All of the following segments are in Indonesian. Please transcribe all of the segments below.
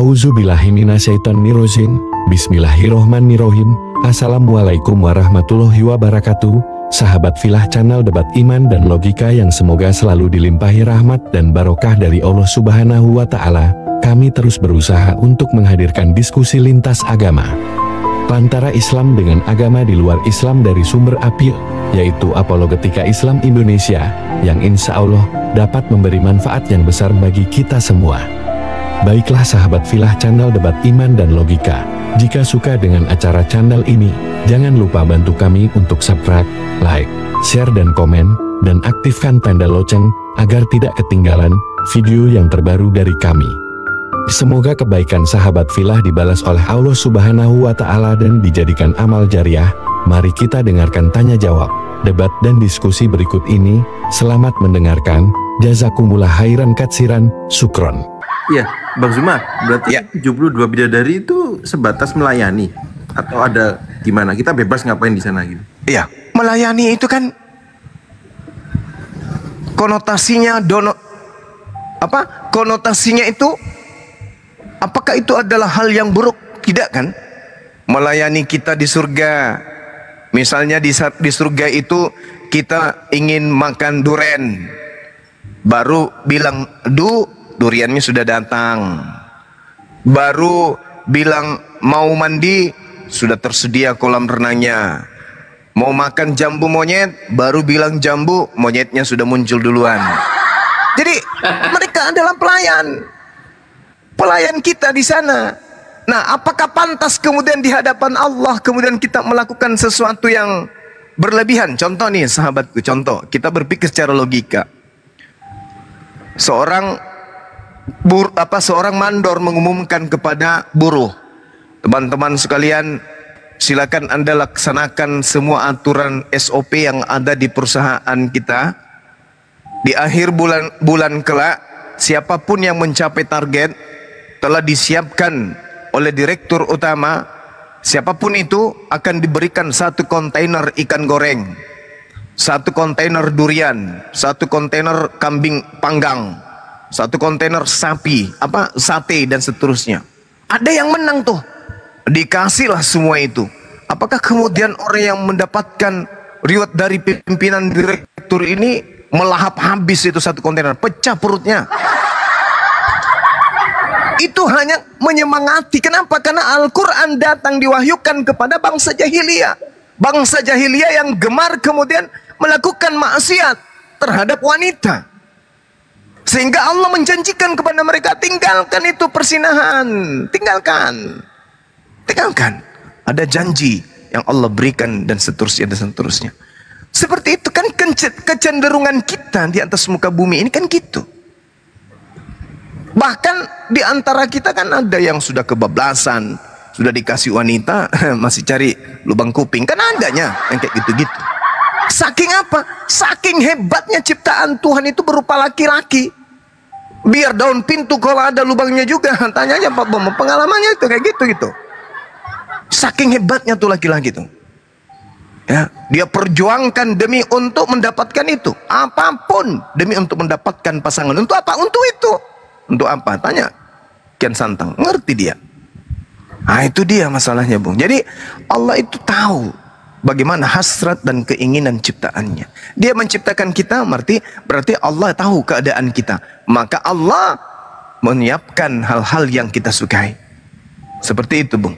Auzubillahiminasyaitonirrojim. Bismillahirrohmanirrohim. Assalamualaikum warahmatullahi wabarakatuh. Sahabat Filah Channel Debat Iman dan Logika yang semoga selalu dilimpahi rahmat dan barokah dari Allah Subhanahu wa Ta'ala. Kami terus berusaha untuk menghadirkan diskusi lintas agama antara Islam dengan agama di luar Islam dari sumber API, yaitu Apologetika Islam Indonesia, yang insya Allah dapat memberi manfaat yang besar bagi kita semua. Baiklah sahabat Filah Channel Debat Iman dan Logika, jika suka dengan acara channel ini, jangan lupa bantu kami untuk subscribe, like, share dan komen, dan aktifkan tanda lonceng agar tidak ketinggalan video yang terbaru dari kami. Semoga kebaikan sahabat Filah dibalas oleh Allah Subhanahu wa Ta'ala dan dijadikan amal jariah. Mari kita dengarkan tanya jawab, debat dan diskusi berikut ini. Selamat mendengarkan. Jazakumullah khairan katsiran, syukron. Iya, Bang Zuma, berarti ya. 72 bidadari itu sebatas melayani atau ada gimana? Kita bebas ngapain di sana gitu? Iya, melayani itu kan konotasinya konotasinya itu apakah itu adalah hal yang buruk? Tidak kan? Melayani kita di surga. Misalnya di surga itu kita ingin makan duren, baru bilang duriannya sudah datang. Baru bilang mau mandi, sudah tersedia kolam renangnya. Mau makan jambu monyet, baru bilang jambu monyetnya sudah muncul duluan. Jadi mereka adalah pelayan kita di sana. Nah, apakah pantas kemudian di hadapan Allah kemudian kita melakukan sesuatu yang berlebihan? Contoh nih sahabatku, contoh kita berpikir secara logika. Seorang mandor mengumumkan kepada buruh, teman-teman sekalian, silakan Anda laksanakan semua aturan SOP yang ada di perusahaan kita. Di akhir bulan kelak, siapapun yang mencapai target telah disiapkan oleh direktur utama, siapapun itu akan diberikan 1 kontainer ikan goreng, 1 kontainer durian, 1 kontainer kambing panggang, 1 kontainer sapi, sate dan seterusnya. Ada yang menang tuh, dikasihlah semua itu. Apakah kemudian orang yang mendapatkan reward dari pimpinan direktur ini melahap habis itu 1 kontainer, pecah perutnya? Itu hanya menyemangati. Kenapa? Karena Al-Quran datang diwahyukan kepada bangsa jahiliyah. Bangsa jahiliyah yang gemar kemudian melakukan maksiat terhadap wanita. Sehingga Allah menjanjikan kepada mereka, tinggalkan itu persinahan. Tinggalkan. Ada janji yang Allah berikan dan seterusnya dan seterusnya. Seperti itu kan kecenderungan kita di atas muka bumi ini kan gitu. Bahkan di antara kita kan ada yang sudah kebablasan, sudah dikasih wanita masih cari lubang kuping, kan adanya yang kayak gitu-gitu. Saking apa? Saking hebatnya ciptaan Tuhan itu berupa laki-laki. Biar daun pintu kalau ada lubangnya juga, tanya aja Pak Bom, pengalamannya itu kayak gitu. Saking hebatnya tuh laki-laki tuh. Ya, dia perjuangkan demi untuk mendapatkan itu, apapun demi untuk mendapatkan pasangan. Untuk apa? Untuk itu. Untuk apa? Tanya Kian Santang, ngerti dia. Nah, itu dia masalahnya, Bung. Jadi Allah itu tahu bagaimana hasrat dan keinginan ciptaannya. Dia menciptakan kita, berarti Allah tahu keadaan kita. Maka Allah menyiapkan hal-hal yang kita sukai. Seperti itu, Bung.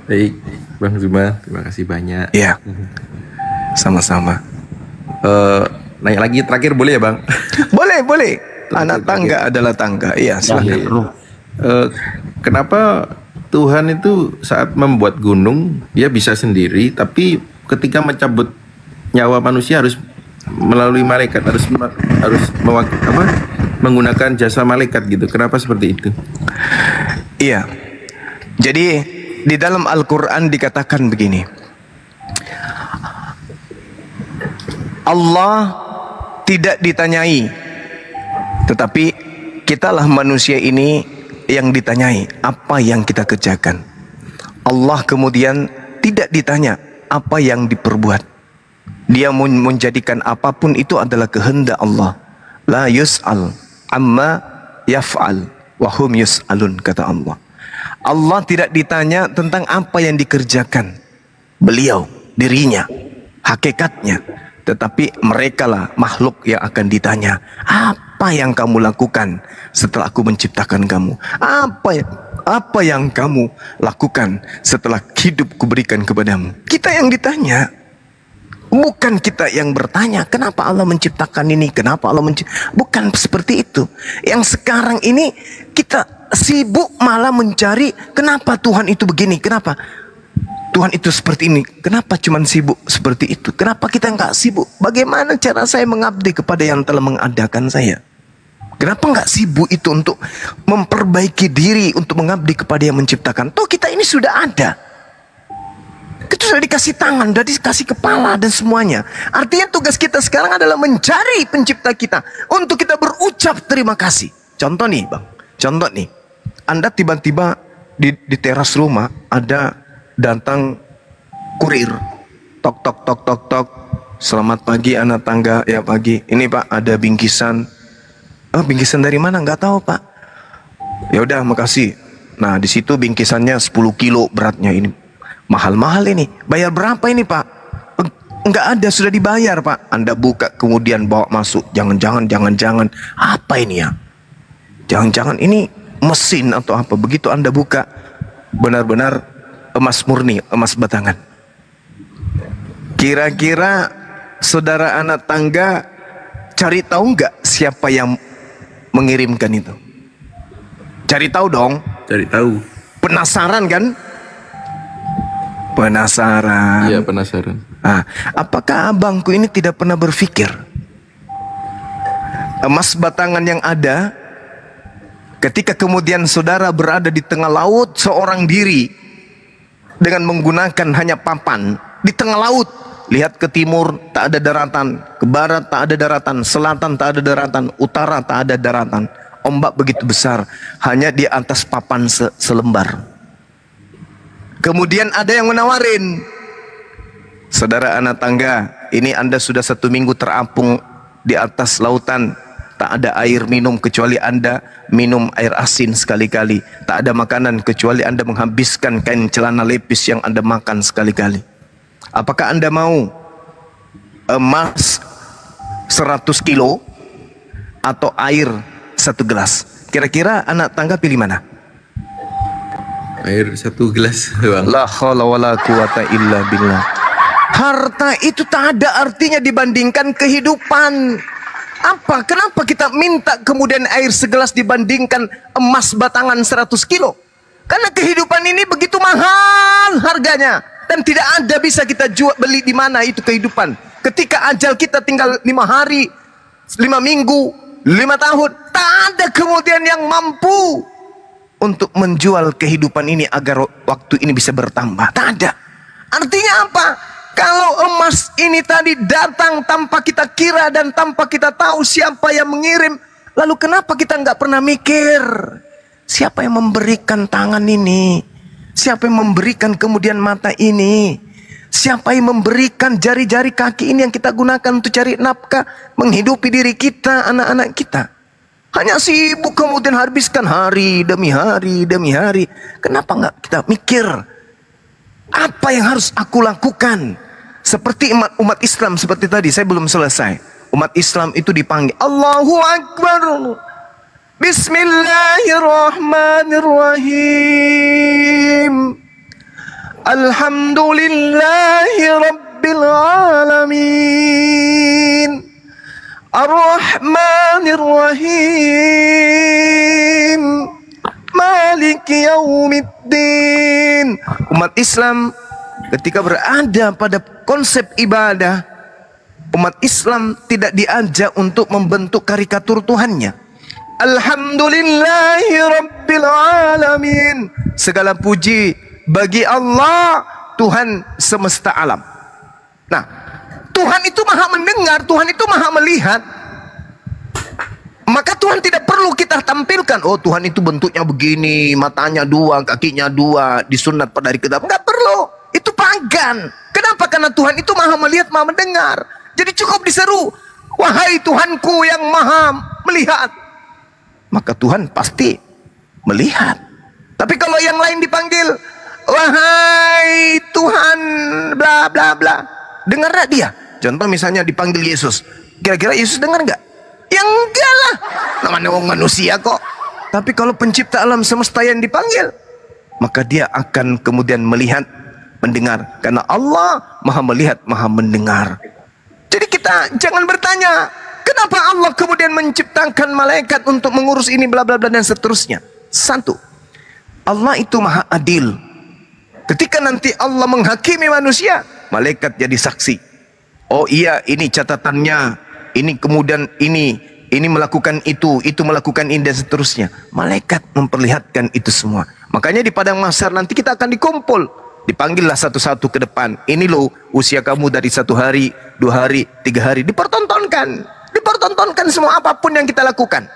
Baik, Bang Zuma, terima kasih banyak. Iya, sama-sama. Nanya lagi terakhir boleh ya, Bang? Boleh. Anak tangga adalah tangga. Iya, silakan. Kenapa Tuhan itu saat membuat gunung dia bisa sendiri, tapi ketika mencabut nyawa manusia harus melalui malaikat, harus menggunakan jasa malaikat gitu? Kenapa seperti itu? Iya. Jadi di dalam Al-Quran dikatakan begini, Allah tidak ditanyai, tetapi kitalah manusia ini yang ditanyai apa yang kita kerjakan. Allah kemudian tidak ditanya apa yang diperbuat. Dia menjadikan apapun itu adalah kehendak Allah. La yus'al amma yaf'al. Wahum yus'alun, kata Allah. Allah tidak ditanya tentang apa yang dikerjakan beliau, dirinya, hakikatnya. Tetapi merekalah makhluk yang akan ditanya, apa yang kamu lakukan setelah aku menciptakan kamu? Apa yang kamu lakukan setelah hidup kuberikan kepadamu? Kita yang ditanya, bukan kita yang bertanya, kenapa Allah menciptakan ini? Kenapa Allah bukan seperti itu. Yang sekarang ini kita sibuk malah mencari kenapa Tuhan itu begini, kenapa Tuhan itu seperti ini, kenapa cuman sibuk seperti itu? Kenapa kita nggak sibuk? Bagaimana cara saya mengabdi kepada yang telah mengadakan saya? Kenapa nggak sibuk itu untuk memperbaiki diri, untuk mengabdi kepada yang menciptakan? Toh kita ini sudah ada. Kita sudah dikasih tangan, sudah dikasih kepala dan semuanya. Artinya tugas kita sekarang adalah mencari pencipta kita untuk kita berucap terima kasih. Contoh nih bang, contoh nih. Anda tiba-tiba di teras rumah ada datang kurir, tok tok tok tok tok, selamat pagi anak tangga, ya pagi, ini pak ada bingkisan. Oh bingkisan dari mana? Nggak tahu pak. Ya udah makasih. Nah di situ bingkisannya 10 kilo beratnya, ini mahal-mahal ini. Bayar berapa ini pak? Nggak ada, sudah dibayar pak. Anda buka kemudian bawa masuk. Jangan-jangan apa ini ya? Jangan-jangan ini mesin atau apa? Begitu Anda buka, benar-benar emas murni, emas batangan. Kira-kira saudara anak tangga cari tahu nggak siapa yang mengirimkan itu? Cari tahu dong. Cari tahu. Penasaran kan? Penasaran. Iya, penasaran. Nah, apakah abangku ini tidak pernah berpikir emas batangan yang ada ketika kemudian saudara berada di tengah laut seorang diri dengan menggunakan hanya papan di tengah laut, lihat ke timur tak ada daratan, ke barat tak ada daratan, selatan tak ada daratan, utara tak ada daratan, ombak begitu besar, hanya di atas papan selembar. Kemudian ada yang menawarin, saudara anak tangga, ini Anda sudah 1 minggu terapung di atas lautan, tak ada air minum kecuali Anda minum air asin sekali-kali. Tak ada makanan kecuali Anda menghabiskan kain celana lepis yang Anda makan sekali-kali. Apakah Anda mau emas 100 kilo atau air 1 gelas? Kira-kira anak tangga pilih mana? Air 1 gelas bang. La haula wala quwata illa billah. Harta itu tak ada artinya dibandingkan kehidupan. Apa? Kenapa kita minta kemudian air segelas dibandingkan emas batangan 100 kilo? Karena kehidupan ini begitu mahal harganya. Dan tidak ada bisa kita jual beli di mana itu kehidupan. Ketika ajal kita tinggal 5 hari, 5 minggu, 5 tahun. Tak ada kemudian yang mampu untuk menjual kehidupan ini agar waktu ini bisa bertambah. Tak ada. Artinya apa? Kalau emas ini tadi datang tanpa kita kira dan tanpa kita tahu siapa yang mengirim, lalu kenapa kita nggak pernah mikir siapa yang memberikan tangan ini, siapa yang memberikan kemudian mata ini, siapa yang memberikan jari-jari kaki ini yang kita gunakan untuk cari nafkah, menghidupi diri kita, anak-anak kita. Hanya sibuk kemudian habiskan hari demi hari demi hari. Kenapa nggak kita mikir apa yang harus aku lakukan? Seperti umat Islam seperti tadi, saya belum selesai. Umat Islam itu dipanggil Allahu Akbar, Bismillahirrahmanirrahim, Alhamdulillahi Rabbil Alamin, Ar-Rahmanirrahim, Maliki Yaumiddin. Umat Islam ketika berada pada konsep ibadah, umat Islam tidak diajak untuk membentuk karikatur Tuhannya. Alhamdulillahi Rabbil Alamin. Segala puji bagi Allah, Tuhan semesta alam. Nah, Tuhan itu maha mendengar, Tuhan itu maha melihat. Maka Tuhan tidak perlu kita tampilkan, oh Tuhan itu bentuknya begini, matanya 2, kakinya 2, disunat pada hari kitab. Enggak perlu. Itu pagan. Kenapa? Karena Tuhan itu maha melihat, maha mendengar. Jadi cukup diseru, wahai Tuhanku yang maha melihat. Maka Tuhan pasti melihat. Tapi kalau yang lain dipanggil, wahai Tuhan, bla bla bla, dengar nggak dia? Contoh misalnya dipanggil Yesus, kira-kira Yesus dengar nggak? Ya enggak lah, namanya orang manusia kok. Tapi kalau pencipta alam semesta yang dipanggil, maka dia akan kemudian melihat, mendengar, karena Allah maha melihat, maha mendengar. Jadi kita jangan bertanya, kenapa Allah kemudian menciptakan malaikat untuk mengurus ini bla bla bla dan seterusnya. Satu, Allah itu maha adil. Ketika nanti Allah menghakimi manusia, malaikat jadi saksi. Oh iya, ini catatannya, ini kemudian ini melakukan itu melakukan ini dan seterusnya. Malaikat memperlihatkan itu semua. Makanya di padang mahsyar nanti kita akan dikumpul. Dipanggillah satu-satu ke depan. Ini loh usia kamu dari 1 hari, 2 hari, 3 hari. Dipertontonkan semua apapun yang kita lakukan.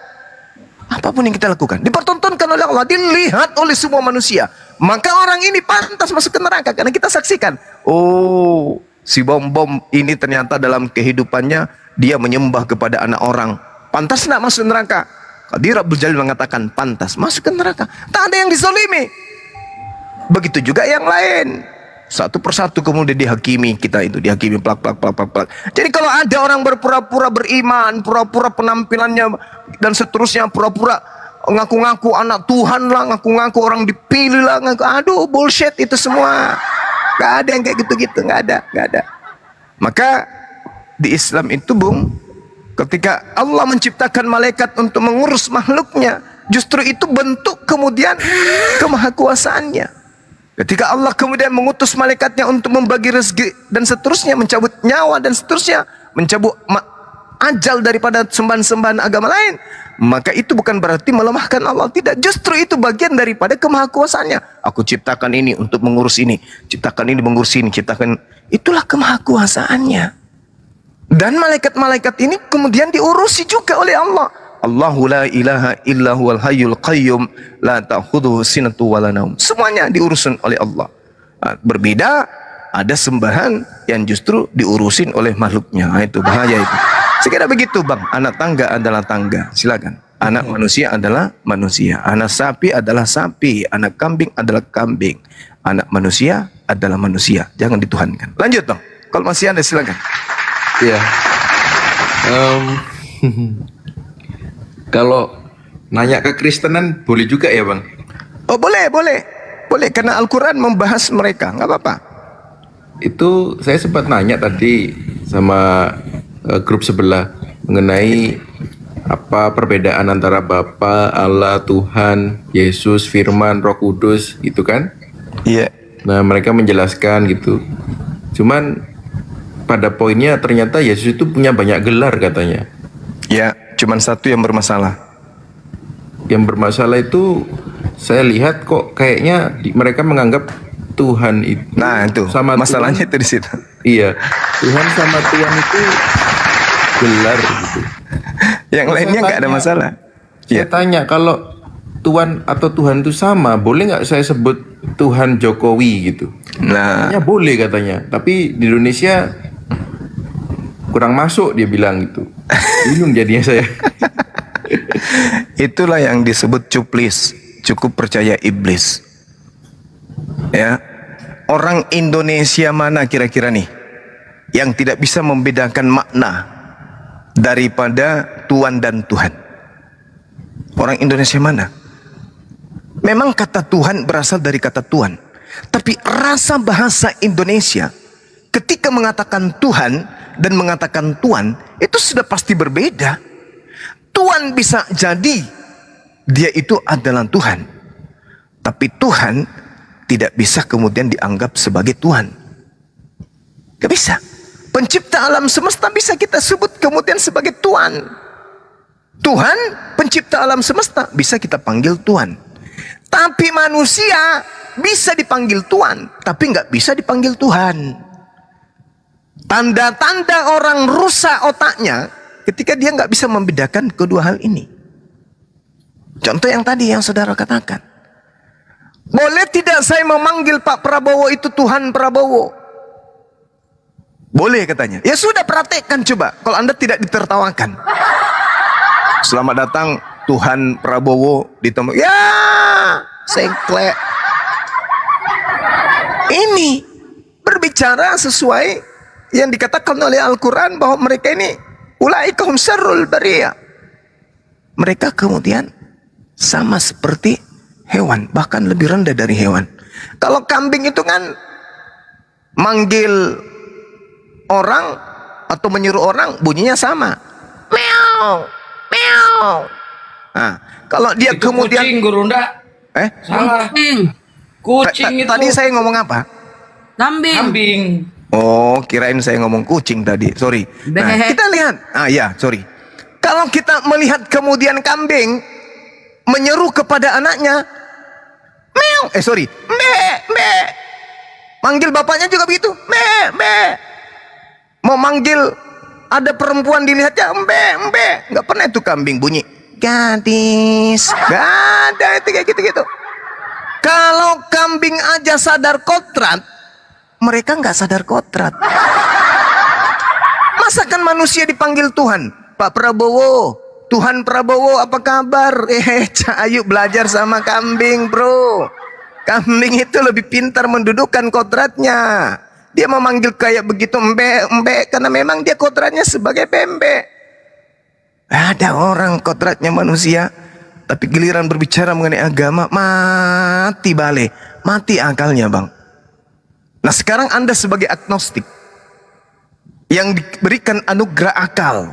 Apapun yang kita lakukan dipertontonkan oleh Allah, dilihat oleh semua manusia. Maka orang ini pantas masuk ke neraka karena kita saksikan. Oh, si bom ini ternyata dalam kehidupannya dia menyembah kepada anak orang. Pantas nak masuk neraka? Qadir Abdul Jalil mengatakan pantas masuk ke neraka. Tak ada yang dizalimi. Begitu juga yang lain. Satu persatu kemudian dihakimi, kita itu dihakimi plak. Jadi kalau ada orang berpura-pura beriman, pura-pura penampilannya dan seterusnya, pura-pura ngaku-ngaku anak Tuhan lah, ngaku-ngaku orang dipilih lah, aduh bullshit itu semua. Gak ada yang kayak gitu-gitu, gak ada. Maka di Islam itu Bung, ketika Allah menciptakan malaikat untuk mengurus makhluknya, justru itu bentuk kemudian kemahakuasaannya. Ketika Allah kemudian mengutus malaikatnya untuk membagi rezeki dan seterusnya, mencabut nyawa dan seterusnya, mencabut ajal daripada sembahan-sembahan agama lain, maka itu bukan berarti melemahkan Allah. Tidak, justru itu bagian daripada kemahakuasaannya. Aku ciptakan ini untuk mengurus ini, ciptakan ini mengurus ini, ciptakan. Itulah kemahakuasaannya. Dan malaikat-malaikat ini kemudian diurusi juga oleh Allah. Allahu la ilaha illa huwal hayyul qayyum la ta'khudhuhu sinatu wa la naum. Semuanya diurusin oleh Allah. Berbeda, ada sembahan yang justru diurusin oleh makhluknya. Itu bahaya itu. Sekira begitu Bang, anak tangga adalah tangga. Silakan. Anak manusia adalah manusia. Anak sapi adalah sapi. Anak kambing adalah kambing. Anak manusia adalah manusia. Jangan dituhankan. Lanjut Bang. Kalau masih ada silakan. Iya. Kalau nanya ke Kristenan boleh juga ya Bang? Oh boleh karena Al-Quran membahas mereka, nggak apa-apa. Itu saya sempat nanya tadi sama grup sebelah mengenai apa perbedaan antara Bapa, Allah, Tuhan, Yesus, Firman, Roh Kudus, gitu kan? Iya. Nah mereka menjelaskan gitu. Cuman pada poinnya ternyata Yesus itu punya banyak gelar katanya. Ya, cuman satu yang bermasalah. Yang bermasalah itu saya lihat kok kayaknya mereka menganggap Tuhan itu. Nah itu sama masalahnya Tuhan, itu di situ. Iya, Tuhan sama Tuhan itu gelar gitu. Yang lainnya nggak ada masalah. Saya tanya kalau Tuhan atau Tuhan itu sama, boleh nggak saya sebut Tuhan Jokowi gitu? Nah, katanya boleh katanya, tapi di Indonesia kurang masuk dia bilang gitu. Bingung jadinya saya. Itulah yang disebut cuplis, cukup percaya iblis. Ya, orang Indonesia mana kira-kira nih yang tidak bisa membedakan makna daripada Tuhan dan Tuhan? Orang Indonesia mana? Memang kata Tuhan berasal dari kata Tuhan, tapi rasa bahasa Indonesia ketika mengatakan Tuhan dan mengatakan Tuhan itu sudah pasti berbeda. Tuhan bisa jadi dia itu adalah Tuhan, tapi Tuhan tidak bisa kemudian dianggap sebagai Tuhan. Gak bisa. Pencipta alam semesta bisa kita sebut kemudian sebagai Tuhan. Tuhan pencipta alam semesta bisa kita panggil Tuhan. Tapi manusia bisa dipanggil Tuhan, tapi nggak bisa dipanggil Tuhan. Tanda-tanda orang rusak otaknya ketika dia nggak bisa membedakan kedua hal ini. Contoh yang tadi yang saudara katakan. Boleh tidak saya memanggil Pak Prabowo itu Tuhan Prabowo? Boleh katanya. Ya sudah, praktekkan coba. Kalau Anda tidak ditertawakan. Selamat datang Tuhan Prabowo ditemu, ya sengklek. Ini berbicara sesuai yang dikatakan oleh Al-Quran bahwa mereka ini ulaika hum syarrul bariyah. Mereka kemudian sama seperti hewan, bahkan lebih rendah dari hewan. Kalau kambing itu kan manggil orang atau menyuruh orang bunyinya sama, meow, meow. Nah, kalau dia itu kemudian kucing, Gurunda. Salah. Kucing itu. Tadi saya ngomong apa? Kambing. Kambing. Oh, kirain saya ngomong kucing tadi. Sorry. Nah, kita lihat. Ya, sorry. Kalau kita melihat kemudian kambing menyeru kepada anaknya, meow. Sorry. Mbe, mbe. Manggil bapaknya juga begitu. Mbe, mbe. Mau manggil ada perempuan dilihatnya, mbe, mbe. Nggak pernah itu kambing bunyi gadis. Gak ada itu kayak gitu-gitu. Kalau kambing aja sadar kodrat, mereka nggak sadar kodrat. Masakan manusia dipanggil Tuhan? Pak Prabowo, Tuhan Prabowo apa kabar? Ayo belajar sama kambing, bro. Kambing itu lebih pintar mendudukkan kodratnya. Dia memanggil kayak begitu, embe, embe, karena memang dia kodratnya sebagai pembe. Ada orang kodratnya manusia, tapi giliran berbicara mengenai agama, mati balik, mati akalnya, bang. Nah, sekarang Anda sebagai agnostik yang diberikan anugerah akal,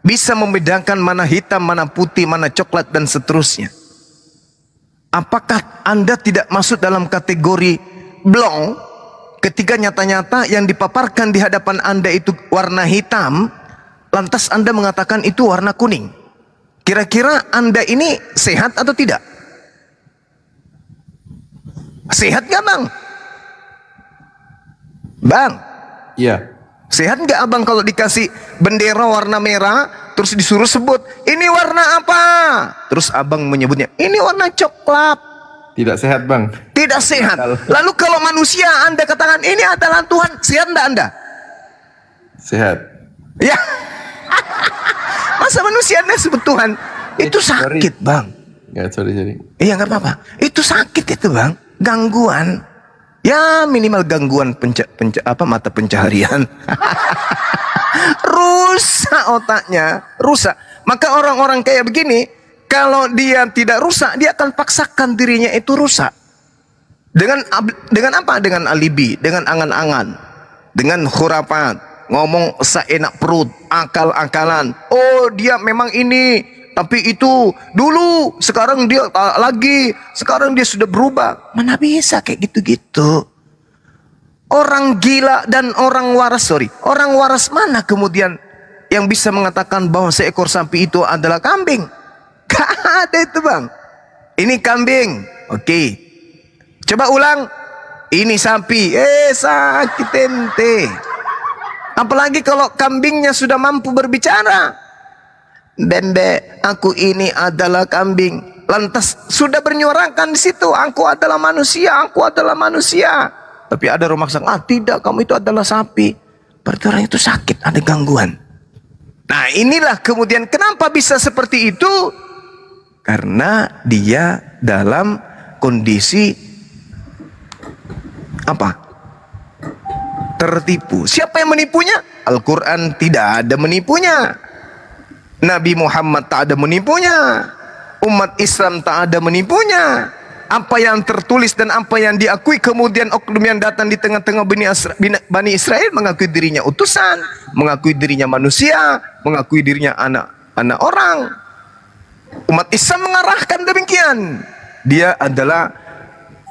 bisa membedakan mana hitam, mana putih, mana coklat, dan seterusnya. Apakah Anda tidak masuk dalam kategori blong ketika nyata-nyata yang dipaparkan di hadapan Anda itu warna hitam, lantas Anda mengatakan itu warna kuning? Kira-kira Anda ini sehat atau tidak? Sehat gak, bang? Bang? Iya. Sehat gak abang kalau dikasih bendera warna merah, terus disuruh sebut, ini warna apa? Terus abang menyebutnya, ini warna coklat. Tidak sehat, bang. Tidak sehat. Lalu kalau manusia Anda katakan, ini adalah Tuhan, sehat enggak Anda? Sehat. Ya. Masa manusia Anda sebut Tuhan? Itu sakit, bang. Ya, sorry. Iya, nggak apa-apa. Itu sakit itu, bang. Gangguan. Ya, minimal gangguan mata pencaharian. Rusak otaknya, rusak. Maka orang-orang kayak begini, kalau dia tidak rusak, dia akan paksakan dirinya itu rusak. Dengan apa? Dengan alibi, dengan angan-angan, dengan khurafat. Ngomong seenak perut, akal-akalan. Oh, dia memang ini, tapi itu dulu, sekarang dia lagi, sekarang dia sudah berubah. Mana bisa kayak gitu-gitu? Orang gila dan orang waras, orang waras mana kemudian yang bisa mengatakan bahwa seekor sapi itu adalah kambing? Gak ada itu, bang. Ini kambing, oke. Coba ulang. Ini sapi, sakit ente. Apalagi kalau kambingnya sudah mampu berbicara. Bembe, aku ini adalah kambing. Lantas sudah bernyuarakan di situ, aku adalah manusia, aku adalah manusia. Tapi ada rumah sang, tidak, kamu itu adalah sapi. Berarti orang itu sakit, ada gangguan. Nah, inilah kemudian kenapa bisa seperti itu? Karena dia dalam kondisi apa? Tertipu. Siapa yang menipunya? Al-Quran tidak ada menipunya. Nabi Muhammad tak ada menipunya. Umat Islam tak ada menipunya. Apa yang tertulis dan apa yang diakui kemudian oknum yang datang di tengah-tengah Bani Israel mengakui dirinya utusan, mengakui dirinya manusia, mengakui dirinya anak orang. Umat Islam mengarahkan demikian. Dia adalah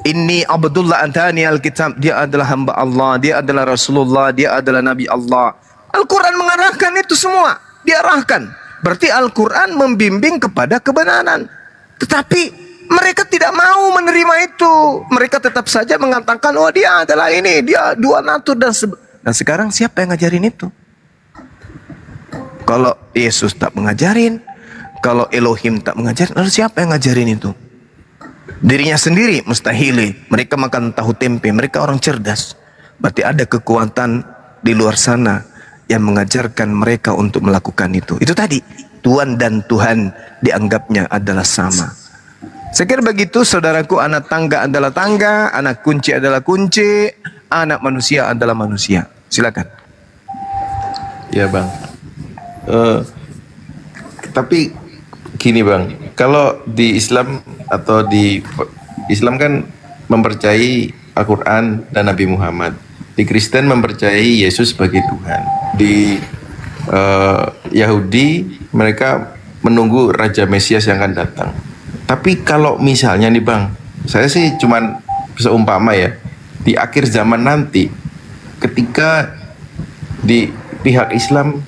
Inni Abdullah Antani Alkitab. Dia adalah hamba Allah, dia adalah Rasulullah, dia adalah Nabi Allah. Al-Quran mengarahkan itu semua, diarahkan. Berarti Al-Quran membimbing kepada kebenaran. Tetapi mereka tidak mau menerima itu. Mereka tetap saja mengatakan, oh dia adalah ini, dia dua natur dan sekarang siapa yang ngajarin itu? Kalau Yesus tak mengajarin, kalau Elohim tak mengajarin, lalu siapa yang ngajarin itu? Dirinya sendiri mustahil. Mereka makan tahu tempe, mereka orang cerdas. Berarti ada kekuatan di luar sana yang mengajarkan mereka untuk melakukan itu. Itu tadi Tuan dan Tuhan dianggapnya adalah sama. Saya kira begitu saudaraku, anak tangga adalah tangga, anak kunci adalah kunci, anak manusia adalah manusia. Silakan. Ya bang. Tapi gini bang, kalau di Islam atau di Islam kan mempercayai Al-Quran dan Nabi Muhammad. Di Kristen mempercayai Yesus sebagai Tuhan. Di Yahudi mereka menunggu Raja Mesias yang akan datang. Tapi kalau misalnya nih bang, saya sih cuman seumpama ya, di akhir zaman nanti ketika di pihak Islam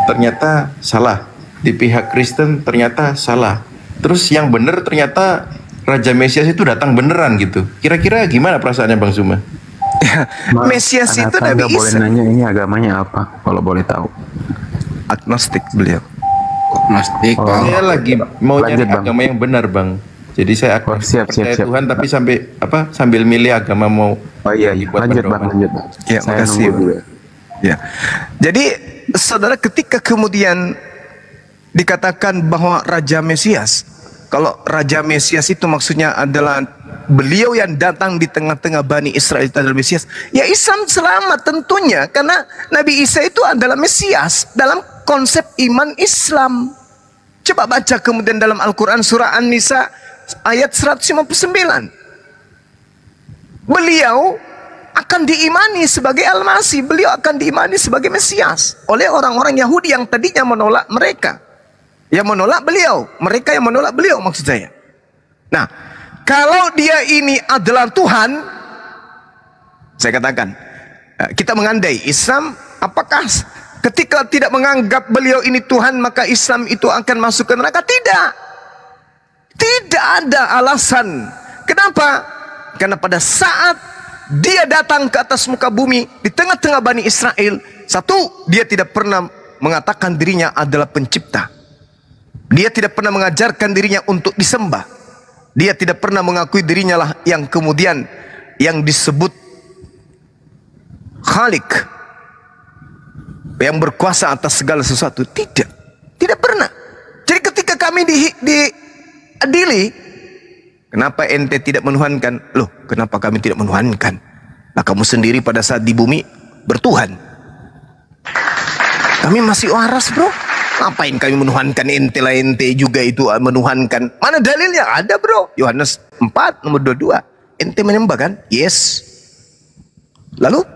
ternyata salah, di pihak Kristen ternyata salah, terus yang benar ternyata Raja Mesias itu datang beneran gitu. Kira-kira gimana perasaannya Bang Zuma? Mesias itu Nabi boleh Isa. nanya ini agamanya apa kalau boleh tahu? Agnostik beliau. Agnostik. Saya lagi mau Lanjut, nyari Bang. agama yang benar Bang. Jadi saya siap. Tuhan tapi sambil milih agama mau. Oh iya, buat lanjut pedoman. Bang, lanjut. Ya, Saya makasih. nunggu dulu. Ya. Jadi saudara, ketika kemudian dikatakan bahwa Raja Mesias, kalau Raja Mesias itu maksudnya adalah beliau yang datang di tengah-tengah Bani Israel itu adalah Mesias, ya Islam selamat tentunya, karena Nabi Isa itu adalah Mesias dalam konsep iman Islam. Coba baca kemudian dalam Al-Quran surah An-Nisa ayat 159. Beliau akan diimani sebagai Al-Masih, beliau akan diimani sebagai Mesias oleh orang-orang Yahudi yang tadinya menolak mereka, yang menolak beliau, mereka yang menolak beliau maksud saya. Nah, kalau dia ini adalah Tuhan, saya katakan, kita mengandai Islam, apakah ketika tidak menganggap beliau ini Tuhan maka Islam itu akan masuk ke neraka? Tidak. Tidak ada alasan. Kenapa? Karena pada saat dia datang ke atas muka bumi di tengah-tengah Bani Israel, satu, dia tidak pernah mengatakan dirinya adalah pencipta. Dia tidak pernah mengajarkan dirinya untuk disembah. Dia tidak pernah mengakui dirinya lah yang kemudian yang disebut Khalik, yang berkuasa atas segala sesuatu. Tidak pernah. Jadi ketika kami diadili, kenapa ente tidak menuhankan? Loh, kenapa kami tidak menuhankan? Nah, kamu sendiri pada saat di bumi bertuhan. Kami masih waras bro. Ngapain kami menuhankan ente lah, ente juga itu menuhankan. Mana dalilnya? Ada bro. Yohanes 4 nomor 22. Ente menyembah kan? Yes. Lalu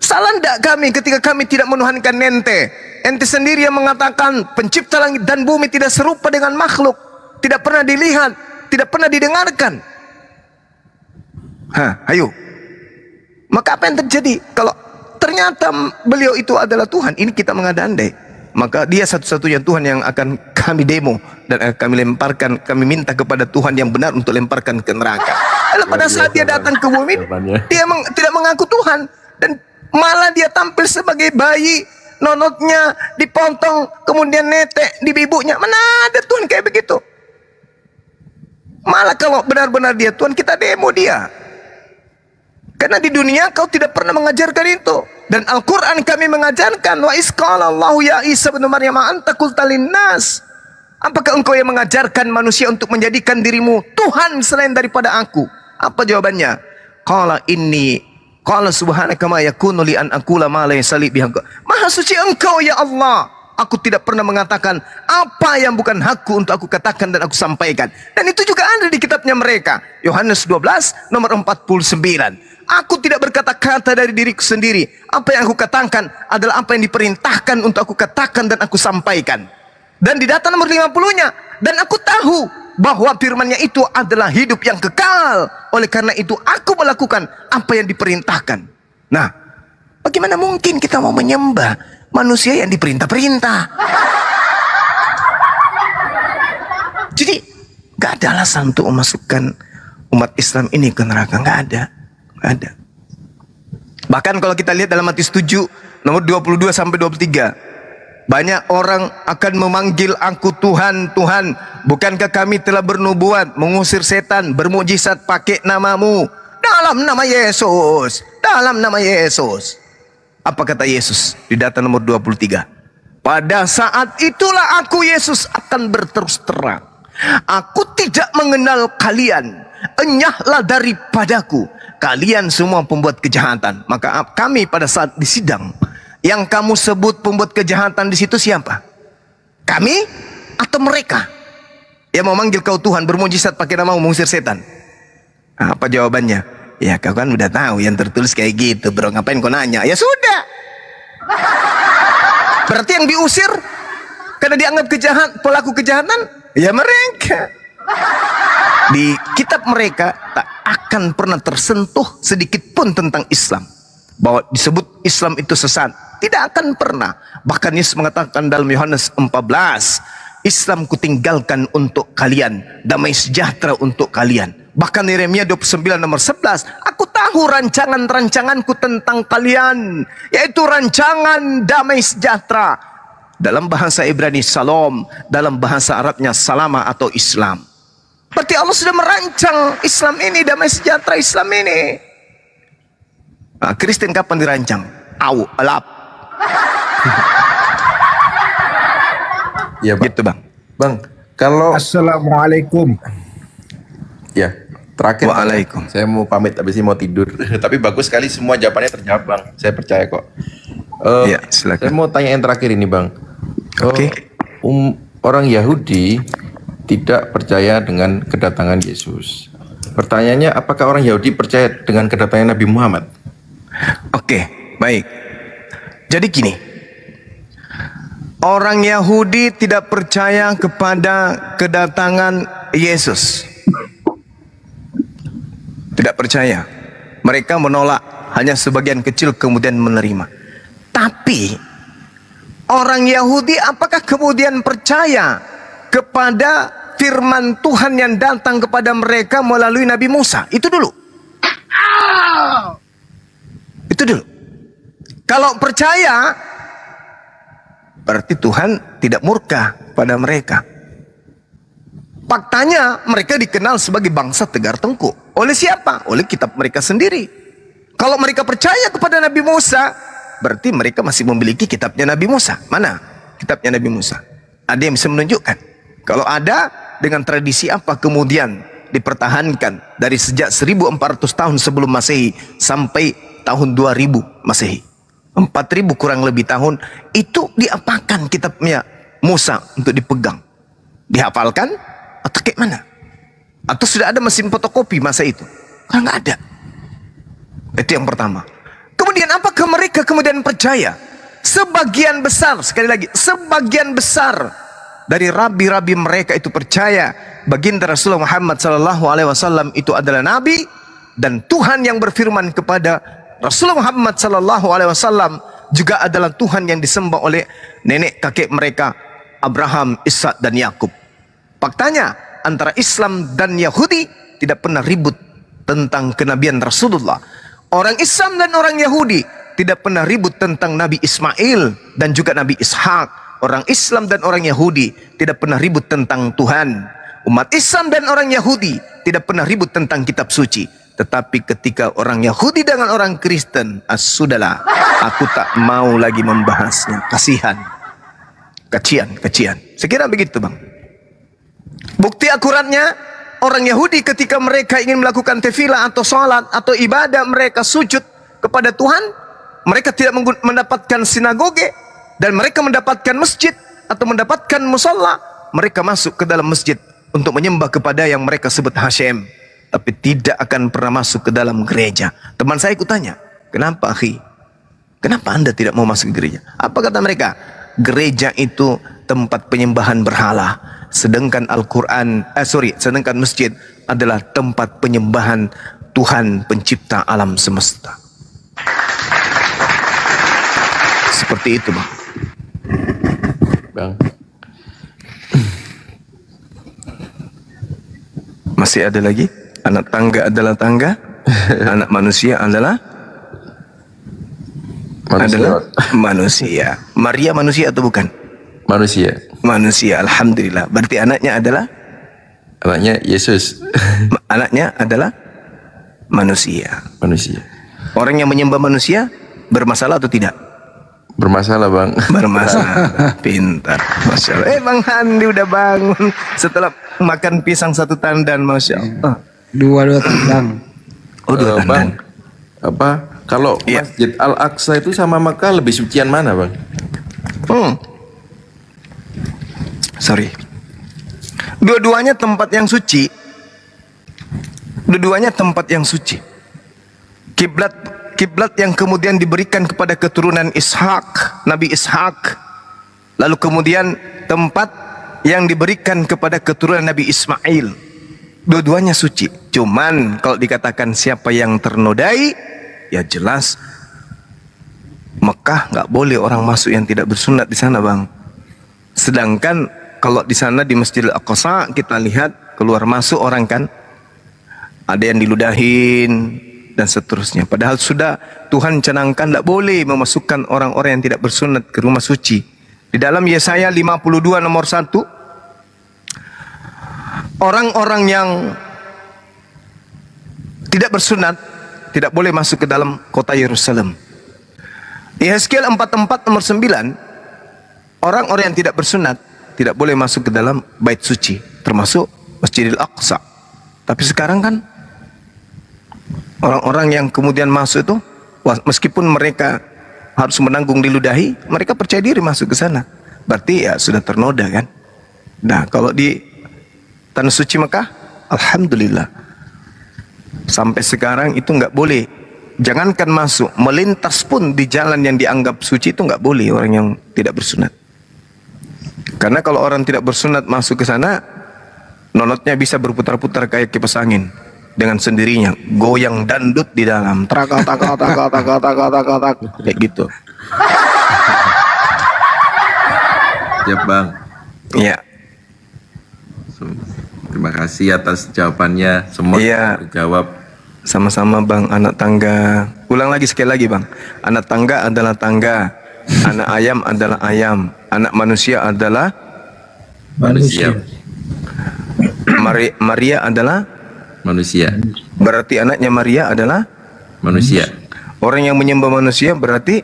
salah ndak kami ketika kami tidak menuhankan ente? Ente sendiri yang mengatakan pencipta langit dan bumi tidak serupa dengan makhluk, tidak pernah dilihat, tidak pernah didengarkan. Ayo. Maka apa yang terjadi kalau ternyata beliau itu adalah Tuhan? Ini kita mengandai. Maka dia satu-satunya Tuhan yang akan kami demo dan kami lemparkan, kami minta kepada Tuhan yang benar untuk lemparkan ke neraka. Lalu pada saat dia datang ke bumi, dia tidak mengaku Tuhan dan malah dia tampil sebagai bayi, nonotnya dipotong, kemudian netek di ibunya. Mana ada Tuhan kayak begitu? Malah kalau benar-benar dia Tuhan, kita demo dia. Karena di dunia kau tidak pernah mengajarkan itu. Dan Al-Quran kami mengajarkan, wa isqala Allahu ya Isa bin Maryam anta qulta linnas. Apakah engkau yang mengajarkan manusia untuk menjadikan dirimu Tuhan selain daripada aku? Apa jawabannya? Qala subhanaka ma yakunu li an aqula ma laysa li bihi. Maha suci engkau ya Allah. Aku tidak pernah mengatakan apa yang bukan hakku untuk aku katakan dan aku sampaikan. Dan itu juga ada di kitabnya mereka. Yohanes 12 nomor 49. Aku tidak berkata-kata dari diriku sendiri. Apa yang aku katakan adalah apa yang diperintahkan untuk aku katakan dan aku sampaikan. Dan di data nomor 50-nya. Dan aku tahu bahwa firman-Nya itu adalah hidup yang kekal. Oleh karena itu aku melakukan apa yang diperintahkan. Nah, bagaimana mungkin kita mau menyembah manusia yang diperintah-perintah? Jadi gak ada alasan untuk memasukkan umat Islam ini ke neraka. Gak ada. Bahkan kalau kita lihat dalam Matius 7 nomor 22 sampai 23, banyak orang akan memanggil aku Tuhan, Tuhan, bukankah kami telah bernubuat, mengusir setan, bermukjizat pakai namamu? Dalam nama Yesus. Dalam nama Yesus. Apa kata Yesus di data nomor 23? Pada saat itulah aku Yesus akan berterus terang. Aku tidak mengenal kalian. Enyahlah daripadaku, kalian semua pembuat kejahatan. Maka kami pada saat di sidang, yang kamu sebut pembuat kejahatan di situ siapa? Kami atau mereka? Yang mau manggil kau Tuhan, bermujizat pakai nama mengusir setan. Apa jawabannya? Ya kau kan udah tahu yang tertulis kayak gitu bro, ngapain kau nanya? Ya sudah. Berarti yang diusir karena dianggap pelaku kejahatan, ya mereka. Di kitab mereka tak akan pernah tersentuh sedikit pun tentang Islam. Bahwa disebut Islam itu sesat, tidak akan pernah. Bahkan Yesus mengatakan dalam Yohanes 14, Islam kutinggalkan untuk kalian, damai sejahtera untuk kalian. Bahkan Yeremia 29 nomor 11, aku tahu rancangan-rancanganku tentang kalian, yaitu rancangan damai sejahtera. Dalam bahasa Ibrani Salom, dalam bahasa Arabnya Salama atau Islam. Berarti Allah sudah merancang Islam ini, damai sejahtera Islam ini. Nah, Kristen kapan dirancang? Alap. Ya, Bang. Gitu, Bang. Bang, kalau Assalamualaikum. ya, terakhir Waalaikum. saya mau pamit habis ini mau tidur. Tapi bagus sekali semua jawabannya terjawab, Bang. Saya percaya kok. Ya, silakan. Saya mau tanya yang terakhir ini, Bang. Oke. Orang Yahudi tidak percaya dengan kedatangan Yesus. Pertanyaannya, apakah orang Yahudi percaya dengan kedatangan Nabi Muhammad? Oke, baik. Jadi gini, orang Yahudi tidak percaya kepada kedatangan Yesus. Tidak percaya. Mereka menolak, hanya sebagian kecil kemudian menerima. Tapi orang Yahudi apakah kemudian percaya kepada firman Tuhan yang datang kepada mereka melalui Nabi Musa? Itu dulu. Itu dulu. Kalau percaya, berarti Tuhan tidak murka pada mereka. Faktanya mereka dikenal sebagai bangsa tegar tengkuk. Oleh siapa? Oleh kitab mereka sendiri. Kalau mereka percaya kepada Nabi Musa, berarti mereka masih memiliki kitabnya Nabi Musa. Mana kitabnya Nabi Musa? Ada yang bisa menunjukkan? Kalau ada, dengan tradisi apa kemudian dipertahankan dari sejak 1400 tahun sebelum Masehi sampai tahun 2000 Masehi? 4000 kurang lebih tahun itu diapakan kitabnya Musa untuk dipegang? Dihafalkan atau kayak mana? Atau sudah ada mesin fotokopi masa itu? Kan nggak ada. Itu yang pertama. Kemudian apakah mereka kemudian percaya? Sebagian besar, sekali lagi, sebagian besar dari rabi-rabi mereka itu percaya baginda Rasulullah Muhammad SAW itu adalah nabi dan Tuhan yang berfirman kepada Rasulullah Muhammad SAW juga adalah Tuhan yang disembah oleh nenek kakek mereka Abraham, Ishak dan Yakub. Faktanya antara Islam dan Yahudi tidak pernah ribut tentang kenabian Rasulullah. Orang Islam dan orang Yahudi tidak pernah ribut tentang Nabi Ismail dan juga Nabi Ishak. Orang Islam dan orang Yahudi tidak pernah ribut tentang Tuhan. Umat Islam dan orang Yahudi tidak pernah ribut tentang kitab suci. Tetapi ketika orang Yahudi dengan orang Kristen, sudahlah, aku tak mau lagi membahasnya. Kasihan. Kecian. Saya kira begitu, Bang. Bukti akuratnya, orang Yahudi ketika mereka ingin melakukan tefilah atau salat atau ibadah, mereka sujud kepada Tuhan, mereka tidak mendapatkan sinagoge dan mereka mendapatkan masjid atau mendapatkan musalla, mereka masuk ke dalam masjid untuk menyembah kepada yang mereka sebut Hashem, tapi tidak akan pernah masuk ke dalam gereja. Teman saya kutanya, kenapa akhi? Kenapa anda tidak mau masuk ke gereja? Apa kata mereka? Gereja itu tempat penyembahan berhala, sedangkan sedangkan masjid adalah tempat penyembahan Tuhan pencipta alam semesta. Seperti itu, Bang. Bang. Masih ada lagi? Anak tangga adalah tangga, anak manusia adalah manusia. Maria manusia atau bukan? Manusia. Manusia, alhamdulillah. Berarti anaknya adalah? Anaknya Yesus. Anaknya adalah manusia. Manusia. Orang yang menyembah manusia bermasalah atau tidak? Bermasalah bang. Bermasalah. Pintar. Masya Allah. Bang Handi udah bangun setelah makan pisang 1 tandan. Masya Allah. 2 tandang. Oh, 2 tandan. Bang, apa kalau Masjid Al-Aqsa itu sama Makkah lebih sucian mana bang? Sorry. Dua-duanya tempat yang suci. Dua-duanya tempat yang suci. Kiblat yang kemudian diberikan kepada keturunan Ishak, Nabi Ishak. Lalu kemudian tempat yang diberikan kepada keturunan Nabi Ismail. Dua-duanya suci. Cuman kalau dikatakan siapa yang ternodai, ya jelas Mekah nggak boleh orang masuk yang tidak bersunat di sana, bang. Sedangkan kalau di sana di Masjidil Aqsa kita lihat keluar masuk orang kan, ada yang diludahin dan seterusnya. Padahal sudah Tuhan canangkan tidak boleh memasukkan orang-orang yang tidak bersunat ke rumah suci. Di dalam Yesaya 52 nomor 1, orang-orang yang tidak bersunat tidak boleh masuk ke dalam kota Yerusalem. Yehezkiel 44 nomor 9, orang-orang yang tidak bersunat tidak boleh masuk ke dalam bait suci, termasuk Masjidil Aqsa. Tapi sekarang kan orang-orang yang kemudian masuk itu, meskipun mereka harus menanggung diludahi, mereka percaya diri masuk ke sana. Berarti ya sudah ternoda kan. Nah, kalau di Tanah Suci Mekah, alhamdulillah, sampai sekarang itu nggak boleh. Jangankan masuk, melintas pun di jalan yang dianggap suci itu nggak boleh orang yang tidak bersunat. Karena kalau orang tidak bersunat masuk ke sana, nonotnya bisa berputar-putar kayak kipas angin dengan sendirinya, goyang dandut di dalam, tak kayak gitu. Ya bang. Iya. Terima kasih atas jawabannya, semua terjawab. Sama-sama bang. Anak tangga, ulang lagi sekali lagi bang. Anak tangga adalah tangga, anak ayam adalah ayam, anak manusia adalah Manusia. Maria adalah Manusia. berarti anaknya Maria adalah Manusia. orang yang menyembah manusia berarti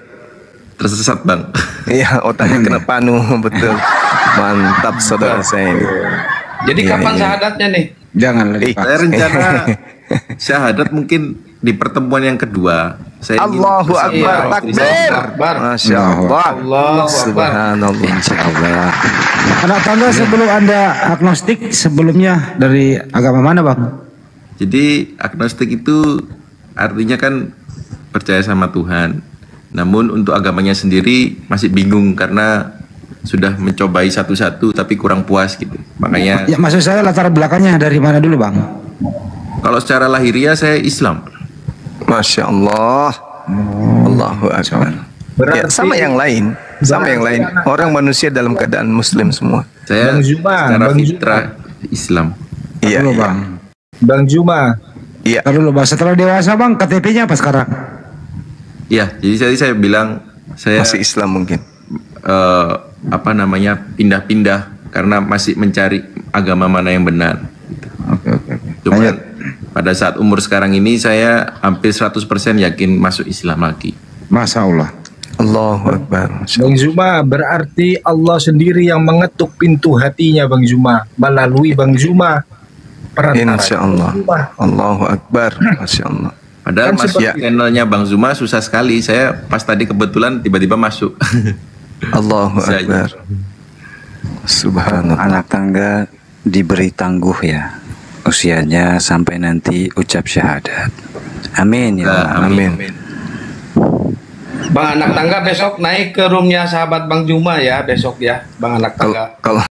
Tersesat bang. iya, otaknya kena panu. Betul, mantap saudara saya ini. Jadi kapan syahadatnya nih? Jangan lagi. Saya rencana syahadat mungkin di pertemuan yang kedua. Saya Allahu Akbar, takbir. Masya Allah. Subhanallah. Insyaallah. Anak tangga sebelum Anda agnostik, sebelumnya dari agama mana bang? Jadi agnostik itu artinya kan percaya sama Tuhan. Namun untuk agamanya sendiri masih bingung karena sudah mencobai satu-satu tapi kurang puas gitu. Makanya ya, maksud saya latar belakangnya dari mana dulu bang? kalau secara lahiriah saya Islam. Masya Allah. Allahu Akbar. Ya, sama yang lain, orang manusia dalam keadaan Muslim semua. Saya secara fitrah Islam. Iya, Dulu, iya. bang. Bang Juma. Iya. Dulu bang, setelah dewasa bang, KTP-nya apa sekarang? Ya, jadi saya bilang saya Masih Islam mungkin. pindah-pindah karena masih mencari agama mana yang benar. Oke. Cuman pada saat umur sekarang ini saya hampir 100% yakin masuk Islam lagi. Masya Allah. Allahu Akbar. Bang Juma, berarti Allah sendiri yang mengetuk pintu hatinya Bang Juma melalui Bang Juma. Insya Allah. Allahu Akbar. Masya Allah. Padahal Kan masuk seperti- channelnya Bang Zuma susah sekali. Saya pas tadi kebetulan tiba-tiba masuk. Allahu Bisa aja. Akbar. Subhanallah. Anak tangga diberi tangguh ya usianya sampai nanti ucap syahadat. Amin ya Allah. Amin. Bang anak tangga besok naik ke roomnya sahabat Bang Juma ya besok ya, Bang anak tangga. Kalau